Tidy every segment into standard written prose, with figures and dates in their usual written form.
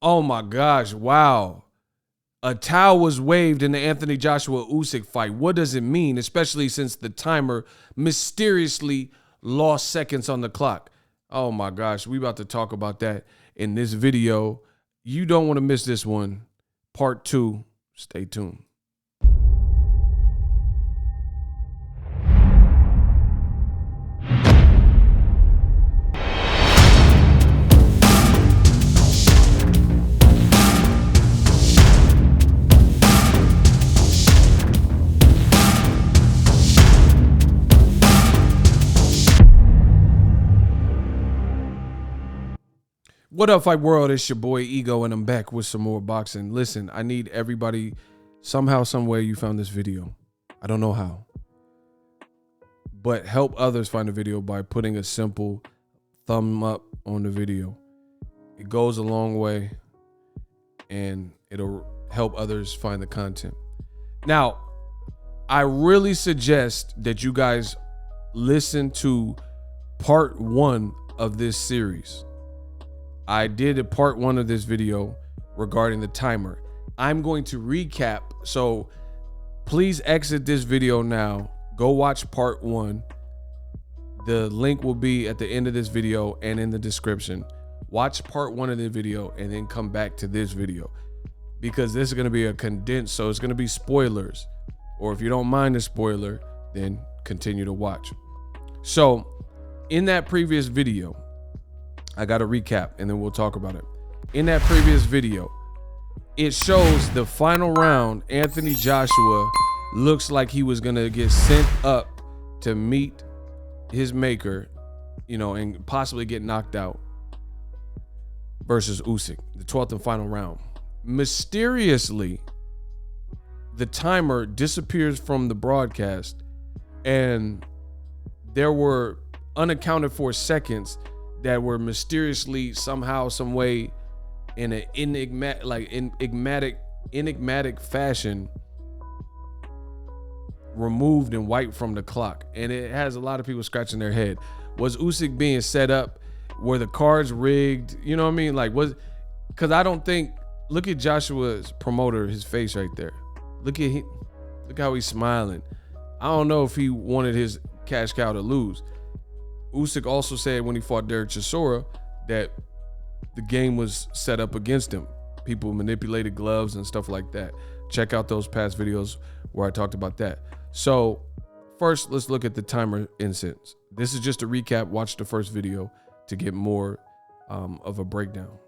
Oh my gosh, wow. A towel was waved in the Anthony Joshua Usyk fight. What does it mean, especially since the timer mysteriously lost seconds on the clock? Oh my gosh, we about to talk about that in this video. You don't want to miss this one. Part 2. Stay tuned. What up, Fight World? It's your boy Ego, and I'm back with some more boxing. Listen, I need everybody, somehow, some way you found this video. I don't know how. But help others find the video by putting a simple thumb up on the video. It goes a long way, and it'll help others find the content. Now, I really suggest that you guys listen to part 1 of this series. I did a part 1 of this video regarding the timer. I'm going to recap, so please exit this video now. Go watch part 1. The link will be at the end of this video and in the description. Watch part 1 of the video and then come back to this video, because this is going to be a condensed, so it's going to be spoilers. Or if you don't mind the spoiler, then continue to watch. So in that previous video, I got to recap and then we'll talk about it. In that previous video, it shows the final round. Anthony Joshua looks like he was going to get sent up to meet his maker, you know, and possibly get knocked out versus Usyk, the 12th and final round. Mysteriously, the timer disappears from the broadcast, and there were unaccounted for seconds that were mysteriously somehow, some way, in an enigmatic fashion, removed and wiped from the clock. And it has a lot of people scratching their head. Was Usyk being set up? Were the cards rigged? You know what I mean? Like, because I don't think, look at Joshua's promoter, his face right there. Look how he's smiling. I don't know if he wanted his cash cow to lose. Usyk also said when he fought Derek Chisora that the game was set up against him. People manipulated gloves and stuff like that. Check out those past videos where I talked about that. So first, let's look at the timer incidents. This is just a recap. Watch the first video to get more of a breakdown.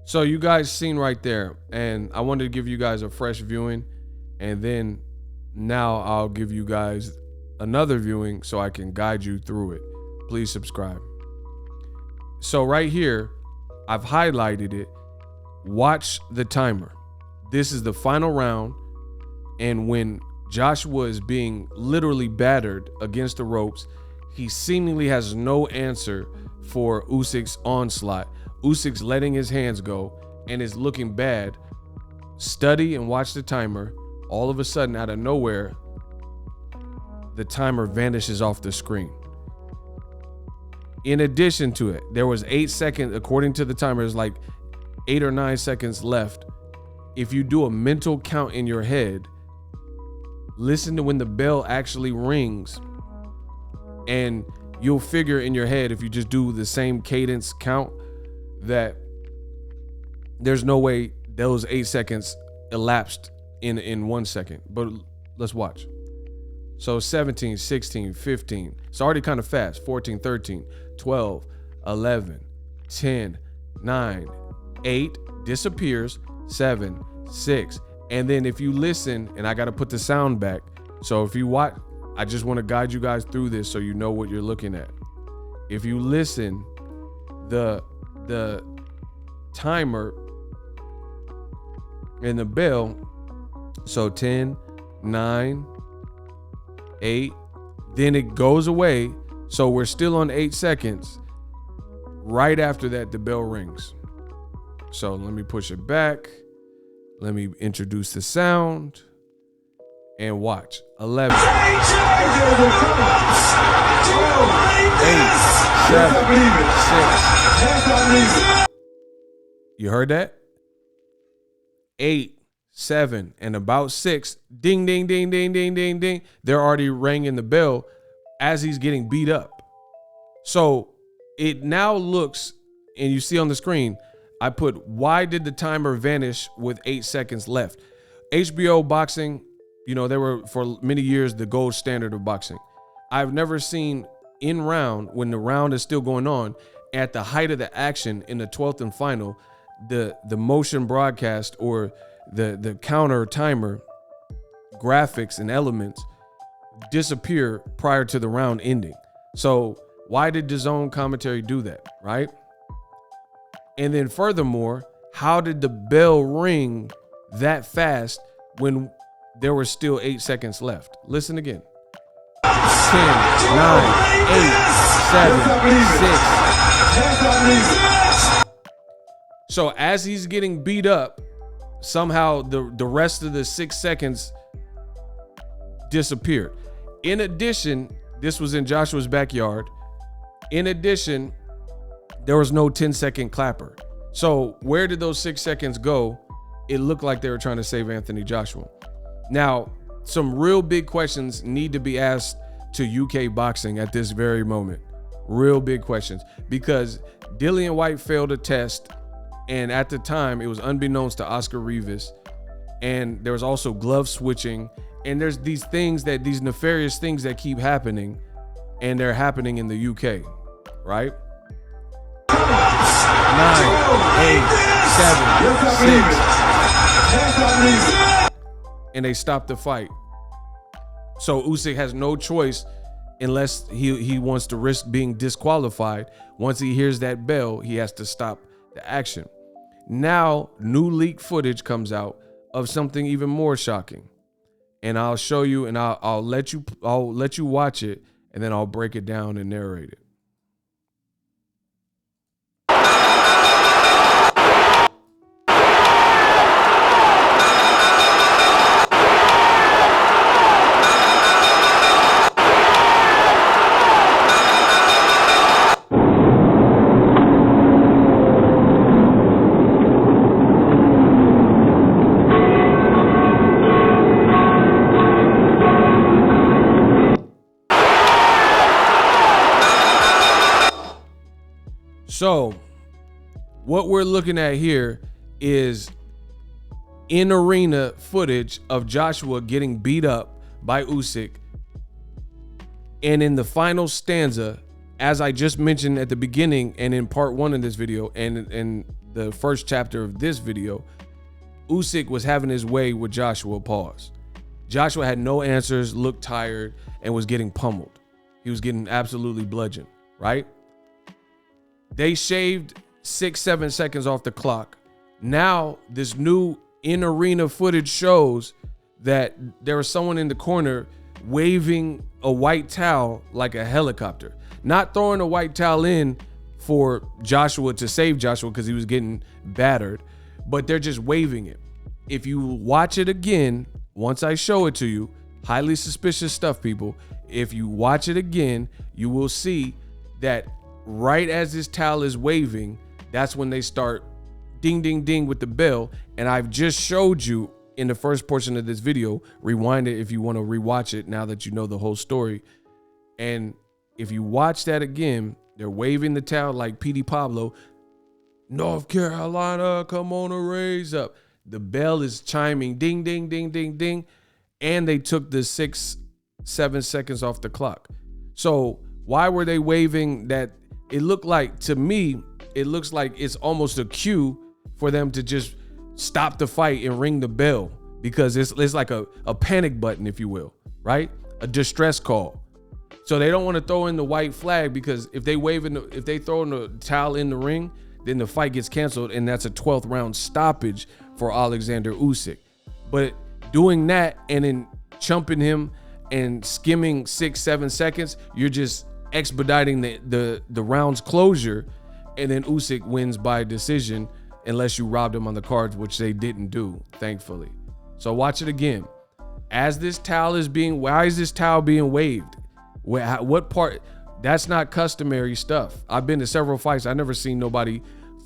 So you guys seen right there, and I wanted to give you guys a fresh viewing, and then now I'll give you guys another viewing so I can guide you through it. Please subscribe. So right here, I've highlighted it. Watch the timer. This is the final round, and when Joshua is being literally battered against the ropes, he seemingly has no answer for Usyk's onslaught. Usyk's letting his hands go and is looking bad. Study and watch the timer. All of a sudden, out of nowhere, the timer vanishes off the screen. In addition to it, there was 8 seconds, according to the timer, it's like 8 or 9 seconds left. If you do a mental count in your head, listen to when the bell actually rings, and you'll figure in your head, if you just do the same cadence count, that there's no way those 8 seconds elapsed in 1 second. But let's watch. So 17, 16, 15. It's already kind of fast. 14, 13, 12, 11, 10, 9, 8, disappears, 7, 6. And then if you listen, and I got to put the sound back. So if you watch, I just want to guide you guys through this so you know what you're looking at. If you listen, the timer and the bell, so 10, 9, 8, then it goes away. So we're still on 8 seconds. Right after that, the bell rings. So let me push it back. Let me introduce the sound and watch. 11, 8, 7, 6. You heard that? 8, 7, and about 6. Ding, ding, ding, ding, ding, ding, ding. They're already ringing the bell as he's getting beat up. So it now looks, and you see on the screen, I put, why did the timer vanish with 8 seconds left? HBO boxing, you know, they were for many years the gold standard of boxing. I've never seen in round, when the round is still going on, at the height of the action in the 12th and final, the motion broadcast or the counter timer graphics and elements disappear prior to the round ending. So why did DAZN commentary do that, right? And then furthermore, how did the bell ring that fast when there were still 8 seconds left? Listen again. 10, 9, 8, 7, 6. So as he's getting beat up, somehow the rest of the 6 seconds disappeared. In addition, this was in Joshua's backyard. In addition, there was no 10-second clapper. So where did those 6 seconds go? It looked like they were trying to save Anthony Joshua. Now, some real big questions need to be asked to UK boxing at this very moment. Real big questions, because Dillian White failed a test, and at the time it was unbeknownst to Oscar Rivas, and there was also glove switching, and there's these nefarious things that keep happening, and they're happening in the UK, right? 9, 8, 7, 6, and they stopped the fight. So Usyk has no choice unless he wants to risk being disqualified. Once he hears that bell, he has to stop the action. Now, new leaked footage comes out of something even more shocking, and I'll show you, and I'll let you watch it, and then I'll break it down and narrate it. So what we're looking at here is in arena footage of Joshua getting beat up by Usyk. And in the final stanza, as I just mentioned at the beginning and in part 1 of this video and in the first chapter of this video, Usyk was having his way with Joshua. Pause. Joshua had no answers, looked tired, and was getting pummeled. He was getting absolutely bludgeoned, right? They shaved 6-7 seconds off the clock. Now, this new in-arena footage shows that there was someone in the corner waving a white towel like a helicopter. Not throwing a white towel in for Joshua to save Joshua because he was getting battered, but they're just waving it. If you watch it again, once I show it to you, highly suspicious stuff, people. If you watch it again, you will see that right as this towel is waving, that's when they start ding, ding, ding with the bell. And I've just showed you in the first portion of this video. Rewind it if you want to rewatch it now that you know the whole story. And if you watch that again, they're waving the towel like P.D. Pablo. North Carolina, come on and raise up. The bell is chiming, ding, ding, ding, ding, ding. And they took the 6-7 seconds off the clock. So why were they waving that? It looked like, to me, it looks like it's almost a cue for them to just stop the fight and ring the bell, because it's like a panic button, if you will, right? A distress call. So they don't want to throw in the white flag, because if they throw in the towel in the ring, then the fight gets canceled, and that's a 12th round stoppage for Alexander Usyk. But doing that and then chumping him and skimming 6-7 seconds, you're just expediting the round's closure, and then Usyk wins by decision unless you robbed them on the cards, which they didn't do, thankfully. So watch it again. As this towel is being, why is this towel being waved? What part? That's not customary stuff. I've been to several fights. I've never seen nobody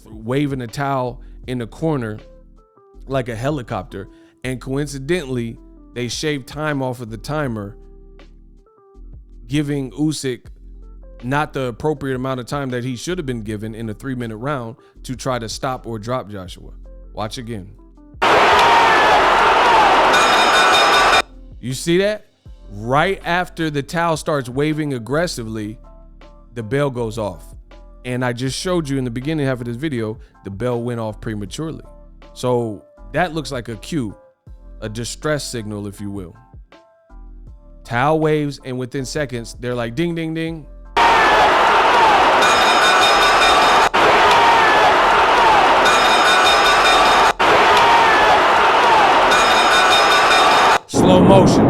waving a towel in the corner like a helicopter. And coincidentally, they shaved time off of the timer, giving Usyk not the appropriate amount of time that he should have been given in a 3-minute round to try to stop or drop Joshua. Watch again. You see that? Right after the towel starts waving aggressively, the bell goes off. And I just showed you in the beginning half of this video, the bell went off prematurely. So that looks like a cue, a distress signal, if you will. Towel waves, and within seconds, they're like ding, ding, ding. Slow motion.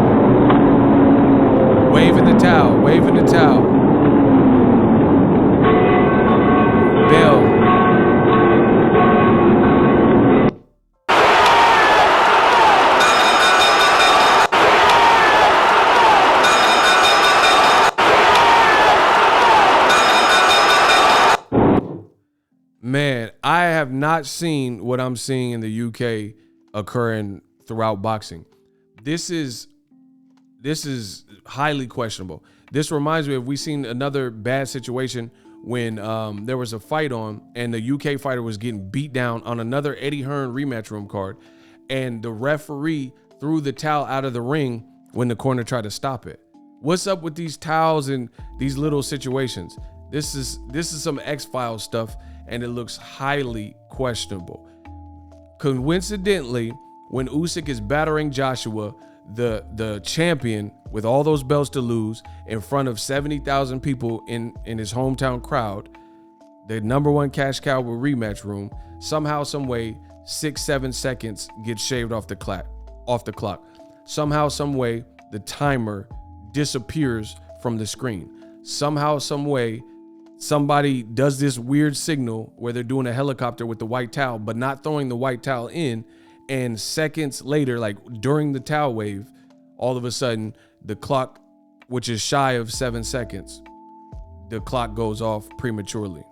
Waving the towel, waving the towel. Bell. Man, I have not seen what I'm seeing in the UK occurring throughout boxing. This is highly questionable. This reminds me of, we seen another bad situation when there was a fight on and the UK fighter was getting beat down on another Eddie Hearn rematch room card, and the referee threw the towel out of the ring when the corner tried to stop it. What's up with these towels and these little situations? This is some X-Files stuff, and it looks highly questionable. Coincidentally, when Usyk is battering Joshua, the champion with all those belts to lose, in front of 70,000 people in his hometown crowd, the #1 cash cow with rematch room, somehow, some way, 6-7 seconds gets shaved off the clock. Somehow, some way, the timer disappears from the screen. Somehow, some way, somebody does this weird signal where they're doing a helicopter with the white towel, but not throwing the white towel in. And seconds later, like during the towel wave, all of a sudden the clock, which is shy of 7 seconds, the clock goes off prematurely.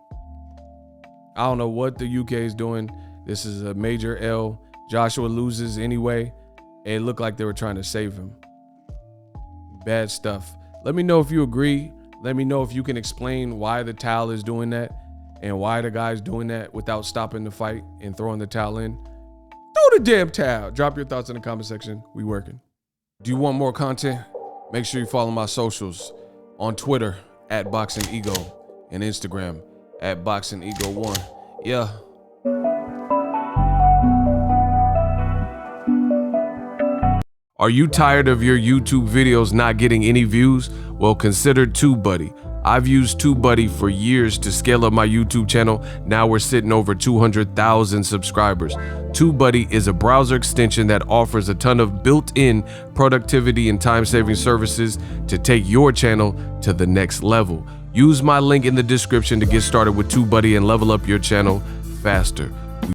I don't know what the UK is doing. This is a major L. Joshua loses anyway. It looked like they were trying to save him. Bad stuff. Let me know if you agree. Let me know if you can explain why the towel is doing that and why the guy's doing that without stopping the fight and throwing the towel in. Throw the damn towel. Drop your thoughts in the comment section. We working. Do you want more content? Make sure you follow my socials on Twitter @Boxingego and Instagram @Boxingego1. Yeah. Are you tired of your YouTube videos not getting any views? Well, consider TUBEBUDDY. I've used TUBEBUDDY for years to scale up my YouTube channel. Now we're sitting over 200,000 subscribers. TUBEBUDDY is a browser extension that offers a ton of built-in productivity and time-saving services to take your channel to the next level. Use my link in the description to get started with TUBEBUDDY and level up your channel faster.